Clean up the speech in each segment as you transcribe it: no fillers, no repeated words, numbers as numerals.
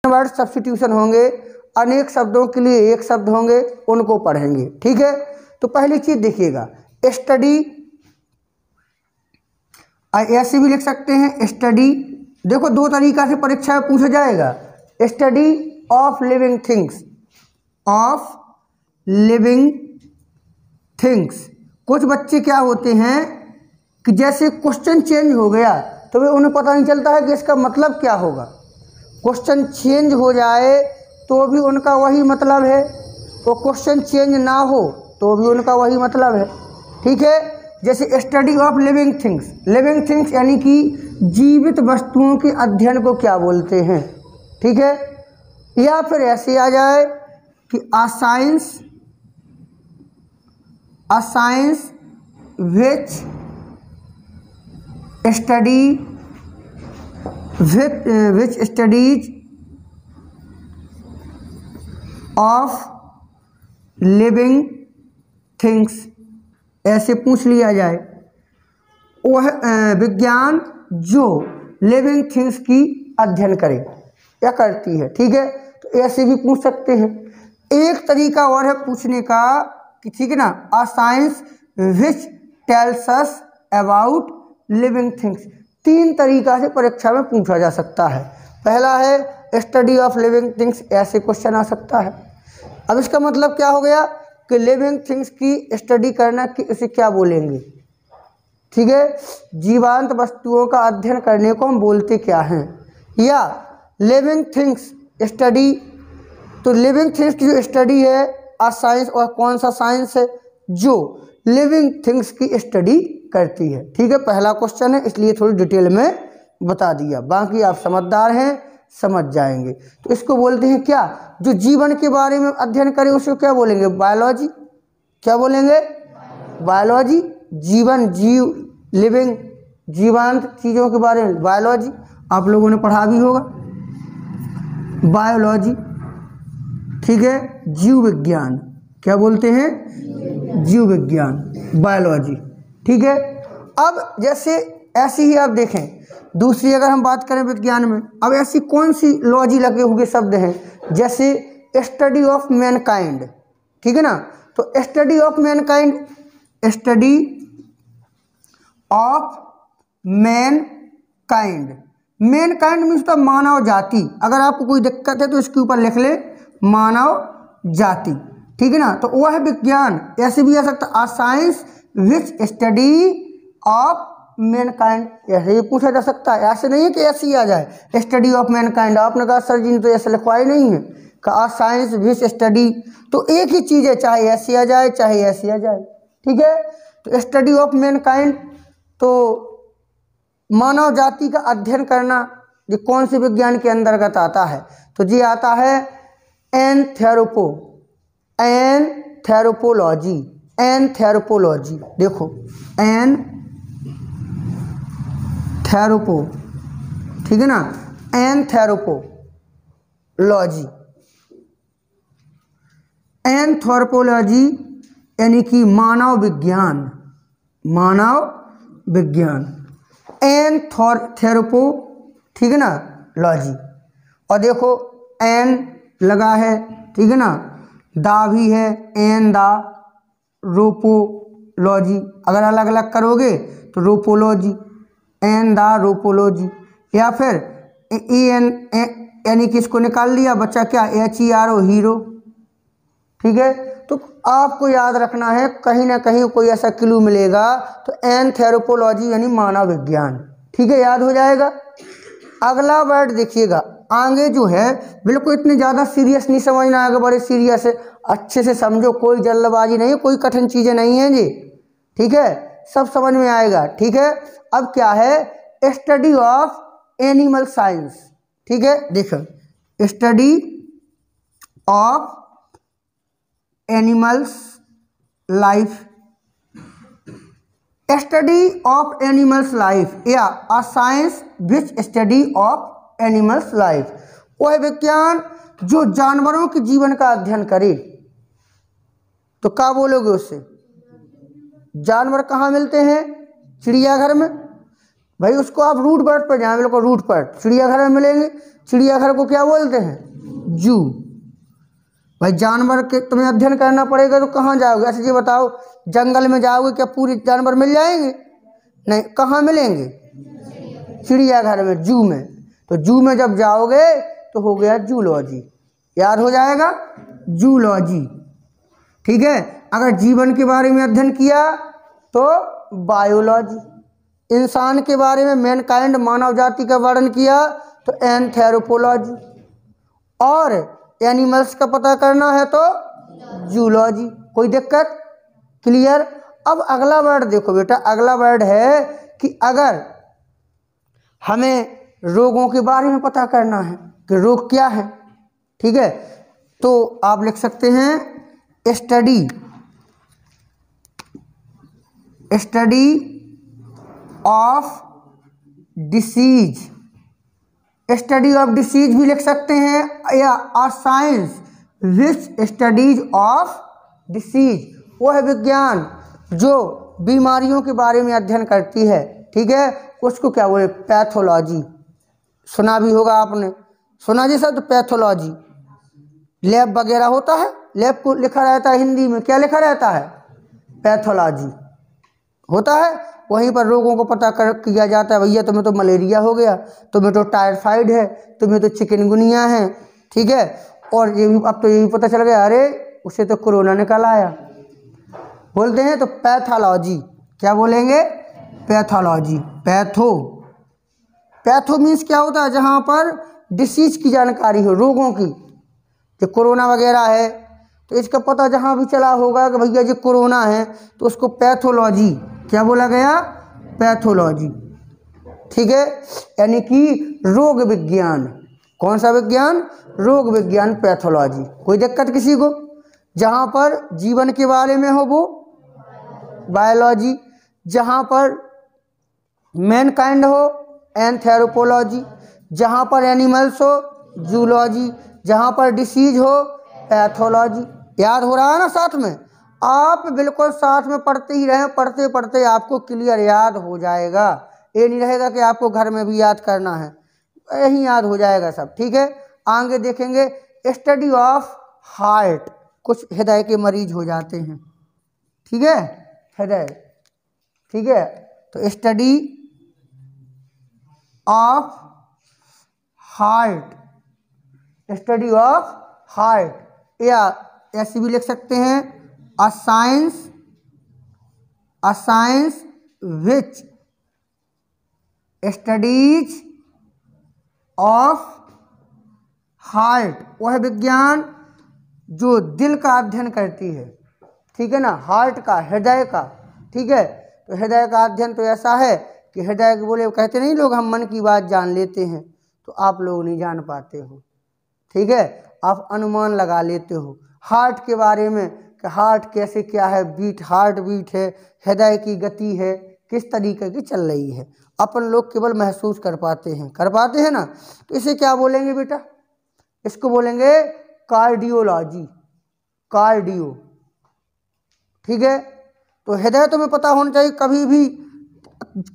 Word substitution होंगे, अनेक शब्दों के लिए एक शब्द होंगे, उनको पढ़ेंगे। ठीक है, तो पहली चीज देखिएगा, स्टडी, ऐसे भी लिख सकते हैं स्टडी। देखो दो तरीका से परीक्षा में पूछा जाएगा, study of living things, of living things. कुछ बच्चे क्या होते हैं कि जैसे क्वेश्चन चेंज हो गया तो वे उन्हें पता नहीं चलता है कि इसका मतलब क्या होगा। क्वेश्चन चेंज हो जाए तो भी उनका वही मतलब है, तो क्वेश्चन चेंज ना हो तो भी उनका वही मतलब है। ठीक है, जैसे study of living things, living things यानी कि जीवित वस्तुओं के अध्ययन को क्या बोलते हैं। ठीक है, या फिर ऐसे आ जाए कि a science which studies of living things, ऐसे पूछ लिया जाए। वह विज्ञान जो लिविंग थिंग्स की अध्ययन करे या करती है। ठीक है, तो ऐसे भी पूछ सकते हैं। एक तरीका और है पूछने का कि ठीक है ना, अ science which tells us about living things. तीन तरीका से परीक्षा में पूछा जा सकता है। पहला है स्टडी ऑफ लिविंग थिंग्स, ऐसे क्वेश्चन आ सकता है। अब इसका मतलब क्या हो गया कि लिविंग थिंग्स की स्टडी करना कि इसे क्या बोलेंगे। ठीक है, जीवांत वस्तुओं का अध्ययन करने को हम बोलते क्या हैं। या लिविंग थिंग्स स्टडी, तो लिविंग थिंग्स की जो स्टडी है आ साइंस, और कौन सा साइंस है जो लिविंग थिंग्स की स्टडी करती है। ठीक है, पहला क्वेश्चन है इसलिए थोड़ी डिटेल में बता दिया, बाकी आप समझदार हैं समझ जाएंगे। तो इसको बोलते हैं क्या, जो जीवन के बारे में अध्ययन करे उसको क्या बोलेंगे, बायोलॉजी। क्या बोलेंगे, बायोलॉजी। जीवन, जीव, लिविंग, जीवांत चीज़ों के बारे में बायोलॉजी, आप लोगों ने पढ़ा भी होगा बायोलॉजी। ठीक है, जीव विज्ञान, क्या बोलते हैं, जीव विज्ञान, बायोलॉजी। ठीक है, अब जैसे ऐसी ही आप देखें दूसरी अगर हम बात करें विज्ञान में, अब ऐसी कौन सी लॉजी लगे हुए शब्द हैं, जैसे स्टडी ऑफ मैनकाइंड। ठीक है ना, तो study of Mankind, study of Mankind, Mankind means तो मानव जाति। अगर आपको कोई दिक्कत है तो इसके ऊपर लिख ले मानव जाति। ठीक है ना, तो वह विज्ञान, ऐसे भी आ सकता है, a science which study of mankind, ऐसे भी पूछा जा सकता है। ऐसे नहीं है कि ऐसे ही आ जाए स्टडी ऑफ मैनकाइंड। आपने कहा सर जी ने तो ऐसे लिखवाई नहीं है, कहा साइंस विच स्टडी, तो एक ही चीज़ है, चाहे ऐसी आ जाए चाहे ऐसी आ जाए। ठीक है, तो स्टडी ऑफ मैनकाइंड तो मानव जाति का अध्ययन करना, ये कौन से विज्ञान के अंतर्गत आता है, तो ये आता है एंथ्रोपोलॉजी। एंथ्रोपोलॉजी, देखो एंथ्रोपो, ठीक है ना, एंथ्रोपोलॉजी। एंथ्रोपोलॉजी यानी कि मानव विज्ञान, मानव विज्ञान, एंथ्रोपो, ठीक है ना, लॉजी। और देखो एन लगा है, ठीक है ना, दा भी है, एन दा, रोपोलॉजी। अगर अलग अलग करोगे तो रोपोलॉजी, एन दा रोपोलॉजी। या फिर ए एन यानी कि इसको निकाल लिया बच्चा, क्या HERO, हीरो। ठीक है, तो आपको याद रखना है, कहीं ना कहीं कोई ऐसा क्लू मिलेगा तो एंथ्रोपोलॉजी यानी मानव विज्ञान। ठीक है, याद हो जाएगा। अगला वर्ड देखिएगा, आगे जो है बिल्कुल इतनी ज़्यादा सीरियस नहीं समझना है, बड़े सीरियस है, अच्छे से समझो, कोई जल्दबाजी नहीं है, कोई कठिन चीज़ें नहीं हैं जी। ठीक है, सब समझ में आएगा। ठीक है, अब क्या है, स्टडी ऑफ एनिमल साइंस। ठीक है, देखो study of animals life, study of animals life, या a science which study of animals life, वह विज्ञान जो जानवरों के जीवन का अध्ययन करे। तो क्या बोलोगे उससे, जानवर कहाँ मिलते हैं, चिड़ियाघर में। भाई उसको आप रूट वर्ड पर जाएं, बिल्कुल रूट पर, चिड़ियाघर में मिलेंगे। चिड़ियाघर को क्या बोलते हैं? जू। भाई जानवर के तुम्हें अध्ययन करना पड़ेगा तो कहाँ जाओगे? ऐसे जी बताओ, जंगल में जाओगे क्या पूरे जानवर मिल जाएंगे? नहीं, कहाँ मिलेंगे? चिड़ियाघर में, जू में। तो जू में जब जाओगे तो हो गया जूलॉजी, याद हो जाएगा, जूलॉजी। ठीक है। अगर जीवन के बारे में अध्ययन किया तो बायोलॉजी, इंसान के बारे में मैनकाइंड मानव जाति का वर्णन किया तो एंथ्रोपोलॉजी, और एनिमल्स का पता करना है तो जूलॉजी। कोई दिक्कत? क्लियर। अब अगला वर्ड देखो बेटा, अगला वर्ड है कि अगर हमें रोगों के बारे में पता करना है कि रोग क्या है, ठीक है, तो आप लिख सकते हैं study of disease. Study of disease भी लिख सकते हैं, या a science which studies of disease, वो है विज्ञान जो बीमारियों के बारे में अध्ययन करती है। ठीक है, उसको क्या बोले? पैथोलॉजी। सुना भी होगा आपने, सुना जी शब्द पैथोलॉजी। लैब वगैरह होता है, लैब को लिखा रहता है हिंदी में, क्या लिखा रहता है? पैथोलॉजी होता है। वहीं पर रोगों को पता कर किया जाता है, भैया तुम्हें तो मलेरिया हो गया, तुम्हें तो टाइफाइड है, तुम्हें तो चिकनगुनिया है। ठीक है, और ये भी अब तो ये भी पता चल गया, अरे उसे तो कोरोना निकल आया, बोलते हैं। तो पैथोलॉजी, क्या बोलेंगे? पैथोलॉजी। पैथो मीन्स क्या होता है? जहाँ पर डिसीज की जानकारी हो, रोगों की। जो कोरोना वगैरह है तो इसका पता जहाँ भी चला होगा कि भैया जो कोरोना है, तो उसको पैथोलॉजी, क्या बोला गया? पैथोलॉजी। ठीक है, यानी कि रोग विज्ञान। कौन सा विज्ञान? रोग विज्ञान, पैथोलॉजी। कोई दिक्कत किसी को? जहाँ पर जीवन के बारे में हो वो बायोलॉजी, जहाँ पर मैनकाइंड हो एंथ्रोपोलॉजी, जहाँ पर एनिमल्स हो जूलॉजी, जहाँ पर डिसीज हो पैथोलॉजी। याद हो रहा है ना? साथ में आप बिल्कुल साथ में पढ़ते ही रहें, पढ़ते पढ़ते आपको क्लियर याद हो जाएगा। ये नहीं रहेगा कि आपको घर में भी याद करना है, यही याद हो जाएगा सब। ठीक है, आगे देखेंगे स्टडी ऑफ हार्ट। कुछ हृदय के मरीज हो जाते हैं, ठीक है, हृदय, ठीक है, तो study of heart, study of heart, या ऐसे भी लिख सकते हैं अ science which studies of heart. वह विज्ञान जो दिल का अध्ययन करती है। ठीक है ना, हार्ट का, हृदय का। ठीक है, तो हृदय का अध्ययन तो ऐसा है कि हृदय के बोले कहते नहीं लोग, हम मन की बात जान लेते हैं, तो आप लोग नहीं जान पाते हो। ठीक है, आप अनुमान लगा लेते हो हार्ट के बारे में कि हार्ट कैसे, क्या है, बीट, हार्ट बीट है, हृदय की गति है, किस तरीके की चल रही है, अपन लोग केवल महसूस कर पाते हैं ना। तो इसे क्या बोलेंगे बेटा? इसको बोलेंगे कार्डियोलॉजी, कार्डियो। ठीक है, तो हृदय तुम्हें पता होना चाहिए कभी भी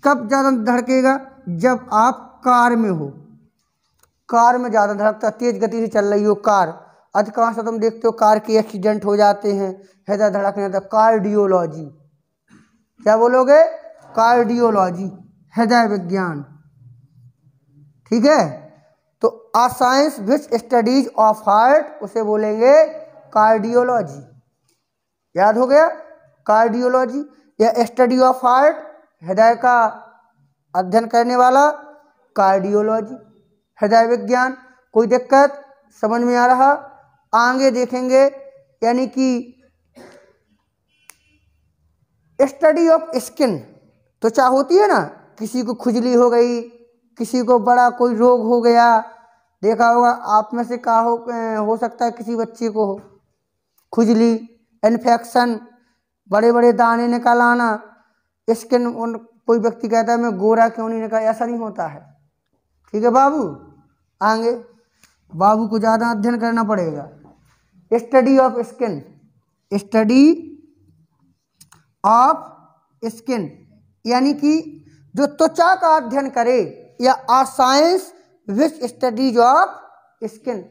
कब ज़्यादा धड़केगा, जब आप कार में हो, कार में ज़्यादा धड़कता, तेज गति से चल रही हो कार। अधिकांश तुम देखते हो कार के एक्सीडेंट हो जाते हैं, हृदय धड़कने लगता। कार्डियोलॉजी, क्या बोलोगे? कार्डियोलॉजी, हृदय विज्ञान। ठीक है, तो a science which studies of heart, उसे बोलेंगे कार्डियोलॉजी। याद हो गया? कार्डियोलॉजी या स्टडी ऑफ हार्ट, हृदय का अध्ययन करने वाला, कार्डियोलॉजी, हृदय विज्ञान। कोई दिक्कत? समझ में आ रहा? आगे देखेंगे, यानी कि स्टडी ऑफ स्किन। त्वचा होती है ना, किसी को खुजली हो गई, किसी को बड़ा कोई रोग हो गया, देखा होगा आप में से का हो सकता है किसी बच्चे को हो खुजली, इन्फेक्शन, बड़े बड़े दाने निकल आना, स्किन। कोई व्यक्ति कहता है मैं गोरा क्यों नहीं निकला, ऐसा नहीं होता है। ठीक है बाबू, आगे बाबू को ज़्यादा अध्ययन करना पड़ेगा। Study of skin, study of skin, यानी कि जो त्वचा का अध्ययन करे, या a science which studies of skin,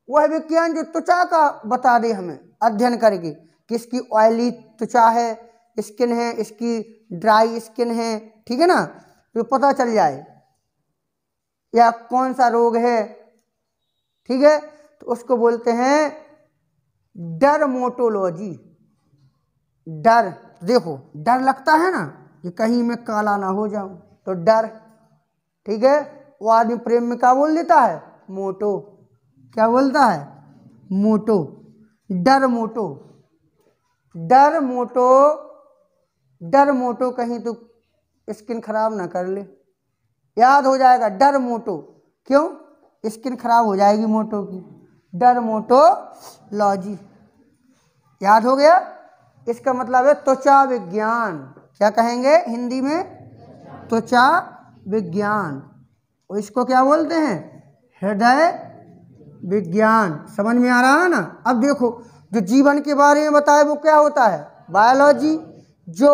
वह विज्ञान जो त्वचा का बता दे हमें अध्ययन करके, किसकी ऑयली त्वचा है, स्किन है, इसकी ड्राई स्किन है, ठीक है ना, तो पता चल जाए, या कौन सा रोग है, ठीक है, तो उसको बोलते हैं डर्मेटोलॉजी। डर, देखो डर लगता है ना कि कहीं मैं काला ना हो जाऊं, तो डर, ठीक है। वो आदमी प्रेम में क्या बोल देता है, मोटो, क्या बोलता है, मोटो, डरमोटो, डरमोटो, डरमोटो, कहीं तो स्किन खराब ना कर ले, याद हो जाएगा डरमोटो, क्यों, स्किन खराब हो जाएगी मोटो की, डर्मेटोलॉजी, याद हो गया। इसका मतलब है त्वचा विज्ञान, क्या कहेंगे हिंदी में, त्वचा विज्ञान, और इसको क्या बोलते हैं, हृदय विज्ञान। समझ में आ रहा है ना। अब देखो जो जीवन के बारे में बताए वो क्या होता है, बायोलॉजी, जो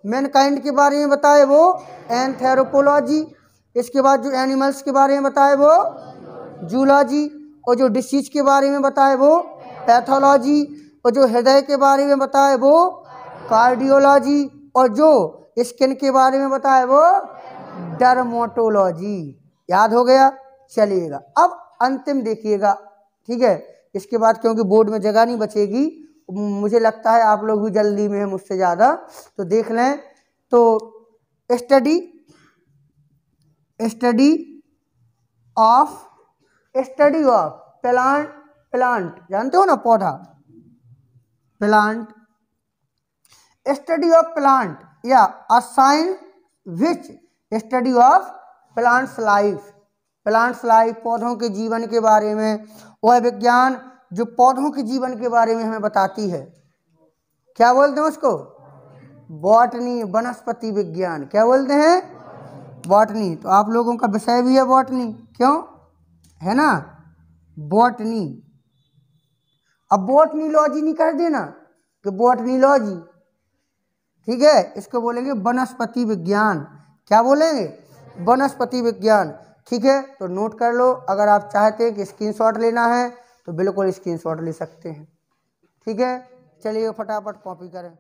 मैनकाइंड के बारे में बताए वो एंथ्रोपोलॉजी, इसके बाद जो एनिमल्स के बारे में बताए वो जूलॉजी, और जो डिसीज के बारे में बताए वो पैथोलॉजी, और जो हृदय के बारे में बताए वो कार्डियोलॉजी, और जो स्किन के बारे में बताए वो डर्मेटोलॉजी। याद हो गया, चलिएगा अब अंतिम देखिएगा, ठीक है, इसके बाद क्योंकि बोर्ड में जगह नहीं बचेगी, मुझे लगता है आप लोग भी जल्दी में हैं मुझसे ज़्यादा, तो देख लें। तो स्टडी ऑफ प्लांट, प्लांट जानते हो ना, पौधा, प्लांट, स्टडी ऑफ प्लांट, या a science which study of plants life, plants life, पौधों के जीवन के बारे में, वह विज्ञान जो पौधों के जीवन के बारे में हमें बताती है, क्या बोलते हैं उसको, बॉटनी, वनस्पति विज्ञान, क्या बोलते हैं, बॉटनी। तो आप लोगों का विषय भी है बॉटनी, क्यों है ना, बॉटनी। अब बॉटनीलॉजी नहीं कर देना कि बॉटनीलॉजी, ठीक है, इसको बोलेंगे वनस्पति विज्ञान, क्या बोलेंगे, वनस्पति विज्ञान, ठीक है। तो नोट कर लो, अगर आप चाहते हैं कि स्क्रीनशॉट लेना है तो बिल्कुल स्क्रीनशॉट ले सकते हैं, ठीक है। चलिए फटाफट कॉपी करें।